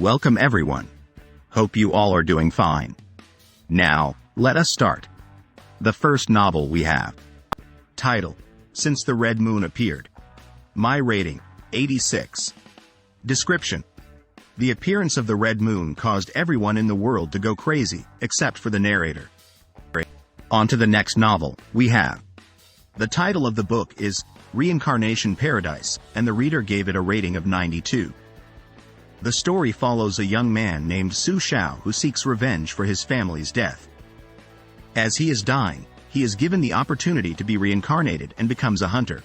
Welcome everyone. Hope you all are doing fine. Now, let us start. The first novel we have. Title: Since the Red Moon Appeared. My rating: 86. Description: the appearance of the red moon caused everyone in the world to go crazy, except for the narrator. On to the next novel we have. The title of the book is Reincarnation Paradise, and the reader gave it a rating of 92. The story follows a young man named Su Xiao who seeks revenge for his family's death. As he is dying, he is given the opportunity to be reincarnated and becomes a hunter.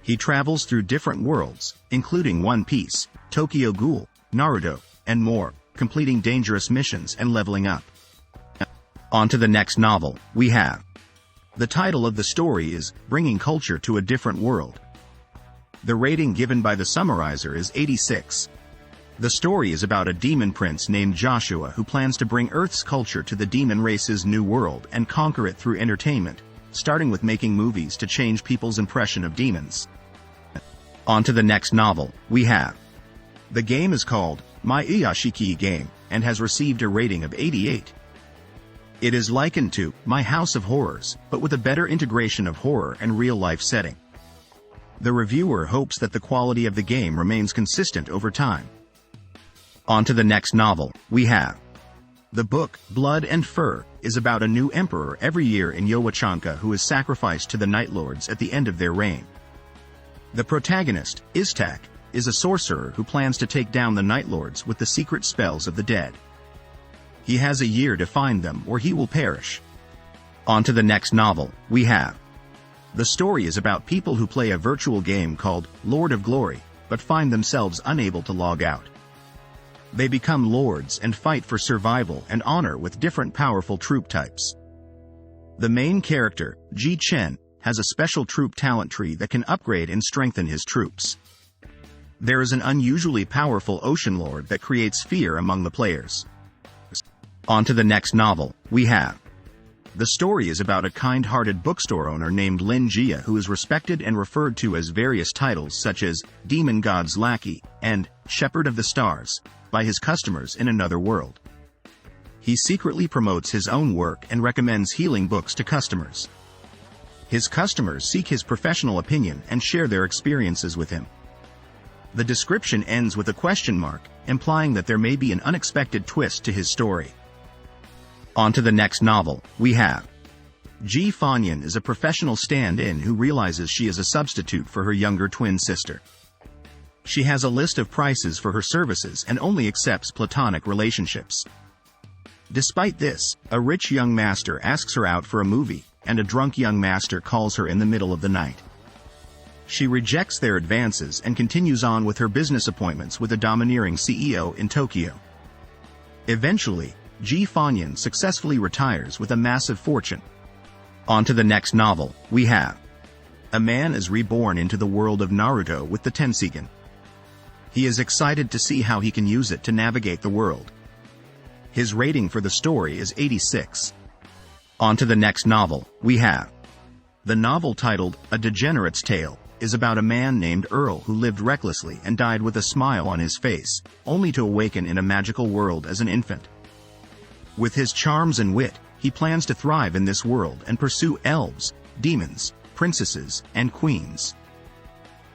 He travels through different worlds, including One Piece, Tokyo Ghoul, Naruto, and more, completing dangerous missions and leveling up. On to the next novel we have. The title of the story is Bringing Culture to a Different World. The rating given by the summarizer is 86. The story is about a demon prince named Joshua who plans to bring Earth's culture to the demon race's new world and conquer it through entertainment, starting with making movies to change people's impression of demons. On to the next novel we have. The game is called My Iyashikei Game and has received a rating of 88. It is likened to My House of Horrors, but with a better integration of horror and real-life setting. The reviewer hopes that the quality of the game remains consistent over time. On to the next novel we have. The book, Blood and Fur, is about a new emperor every year in Yowachanka who is sacrificed to the Night Lords at the end of their reign. The protagonist, Iztak, is a sorcerer who plans to take down the Night Lords with the secret spells of the dead. He has a year to find them or he will perish. On to the next novel we have. The story is about people who play a virtual game called Lord of Glory, but find themselves unable to log out. They become lords and fight for survival and honor with different powerful troop types. The main character, Ji Chen, has a special troop talent tree that can upgrade and strengthen his troops. There is an unusually powerful ocean lord that creates fear among the players. On to the next novel we have. The story is about a kind-hearted bookstore owner named Lin Jia who is respected and referred to as various titles such as Demon God's Lackey and Shepherd of the Stars by his customers in another world. He secretly promotes his own work and recommends healing books to customers. His customers seek his professional opinion and share their experiences with him. The description ends with a question mark, implying that there may be an unexpected twist to his story. On to the next novel we have. Ji Fanyan is a professional stand-in who realizes she is a substitute for her younger twin sister. She has a list of prices for her services and only accepts platonic relationships. Despite this, a rich young master asks her out for a movie, and a drunk young master calls her in the middle of the night. She rejects their advances and continues on with her business appointments with a domineering CEO in Tokyo. Eventually, Ji Fanyan successfully retires with a massive fortune. On to the next novel we have. A man is reborn into the world of Naruto with the Tenseigan. He is excited to see how he can use it to navigate the world. His rating for the story is 86. On to the next novel we have. The novel titled A Degenerate's Tale is about a man named Earl who lived recklessly and died with a smile on his face, only to awaken in a magical world as an infant. With his charms and wit, he plans to thrive in this world and pursue elves, demons, princesses, and queens.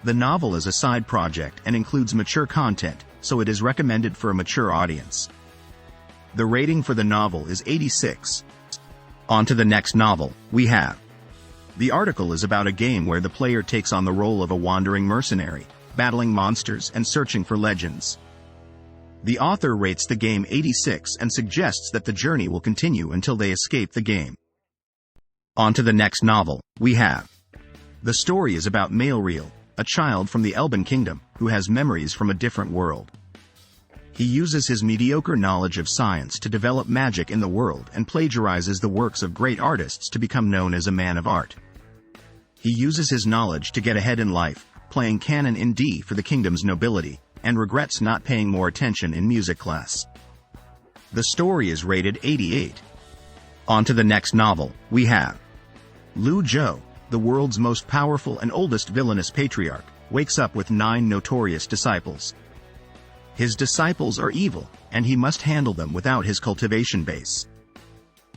The novel is a side project and includes mature content, so it is recommended for a mature audience. The rating for the novel is 86. On to the next novel we have. The article is about a game where the player takes on the role of a wandering mercenary, battling monsters and searching for legends. The author rates the game 86 and suggests that the journey will continue until they escape the game. On to the next novel we have. The story is about Maelriel, a child from the Elben Kingdom, who has memories from a different world. He uses his mediocre knowledge of science to develop magic in the world and plagiarizes the works of great artists to become known as a man of art. He uses his knowledge to get ahead in life, playing canon in D for the kingdom's nobility, and regrets not paying more attention in music class. The story is rated 88. On to the next novel we have. Lu Zhou, the world's most powerful and oldest villainous patriarch, wakes up with 9 notorious disciples. His disciples are evil, and he must handle them without his cultivation base.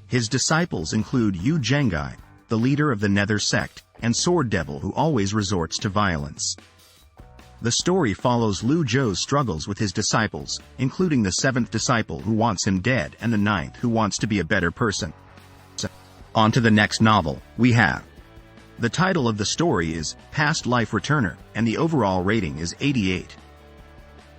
His disciples include Iyashikei, the leader of the Nether sect, and Sword Devil who always resorts to violence. The story follows Lu Zhou's struggles with his disciples, including the 7th disciple who wants him dead and the 9th who wants to be a better person. On to the next novel, we have. The title of the story is Past Life Returner, and the overall rating is 88.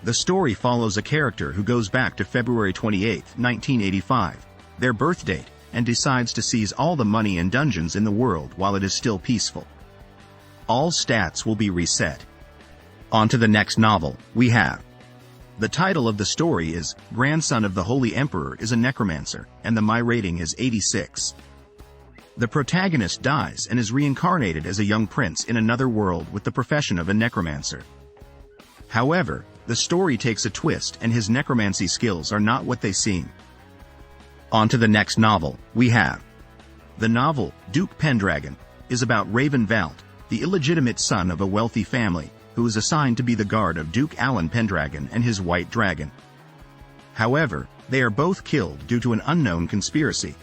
The story follows a character who goes back to February 28, 1985, their birth date, and decides to seize all the money and dungeons in the world while it is still peaceful. All stats will be reset. On to the next novel, we have. The title of the story is Grandson of the Holy Emperor is a Necromancer, and the My rating is 86. The protagonist dies and is reincarnated as a young prince in another world with the profession of a necromancer. However, the story takes a twist and his necromancy skills are not what they seem. On to the next novel, we have. The novel, Duke Pendragon, is about Raven Valt, the illegitimate son of a wealthy family, who is assigned to be the guard of Duke Alan Pendragon and his white dragon. However, they are both killed due to an unknown conspiracy.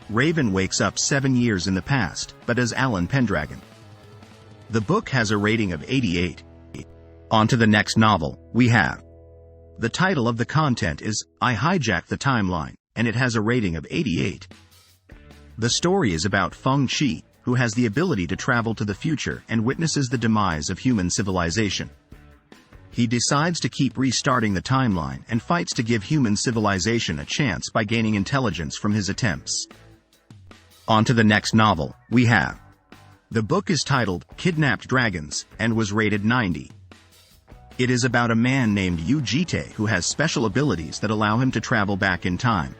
Raven wakes up 7 years in the past, but as Alan Pendragon. The book has a rating of 88. On to the next novel, we have. The title of the content is I Hijacked The Timeline, and it has a rating of 88. The story is about Feng Qi, who has the ability to travel to the future and witnesses the demise of human civilization. He decides to keep restarting the timeline and fights to give human civilization a chance by gaining intelligence from his attempts. On to the next novel, we have. The book is titled Kidnapped Dragons, and was rated 90. It is about a man named Iyashikei who has special abilities that allow him to travel back in time.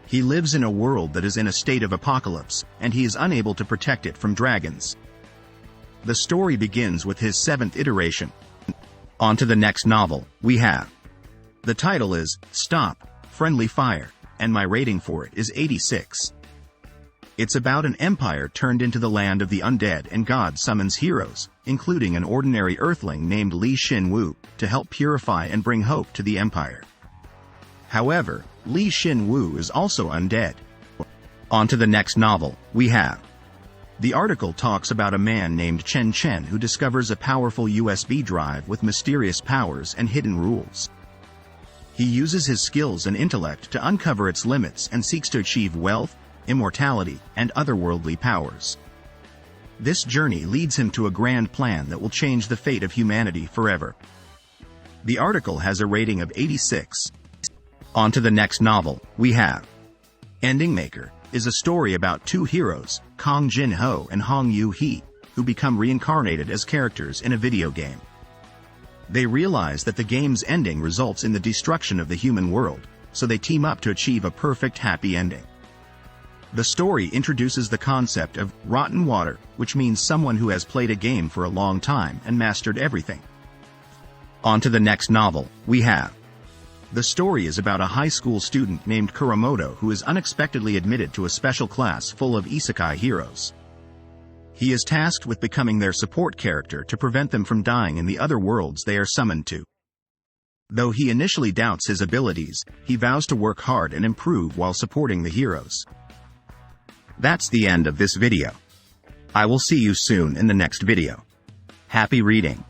He lives in a world that is in a state of apocalypse, and he is unable to protect it from dragons. The story begins with his 7th iteration. On to the next novel, we have. The title is Stop, Friendly Fire, and my rating for it is 86. It's about an empire turned into the land of the undead, and God summons heroes, including an ordinary earthling named Li Xin-Wu, to help purify and bring hope to the empire. However, Li Xin-Wu is also undead. On to the next novel, we have. The article talks about a man named Chen Chen who discovers a powerful USB drive with mysterious powers and hidden rules. He uses his skills and intellect to uncover its limits and seeks to achieve wealth, immortality, and otherworldly powers. This journey leads him to a grand plan that will change the fate of humanity forever. The article has a rating of 86. On to the next novel, we have. Ending Maker is a story about 2 heroes, Kong Jin-ho and Hong Yu-hee, who become reincarnated as characters in a video game. They realize that the game's ending results in the destruction of the human world, so they team up to achieve a perfect happy ending. The story introduces the concept of rotten water, which means someone who has played a game for a long time and mastered everything. On to the next novel, we have. The story is about a high school student named Kuramoto who is unexpectedly admitted to a special class full of isekai heroes. He is tasked with becoming their support character to prevent them from dying in the other worlds they are summoned to. Though he initially doubts his abilities, he vows to work hard and improve while supporting the heroes. That's the end of this video. I will see you soon in the next video. Happy reading.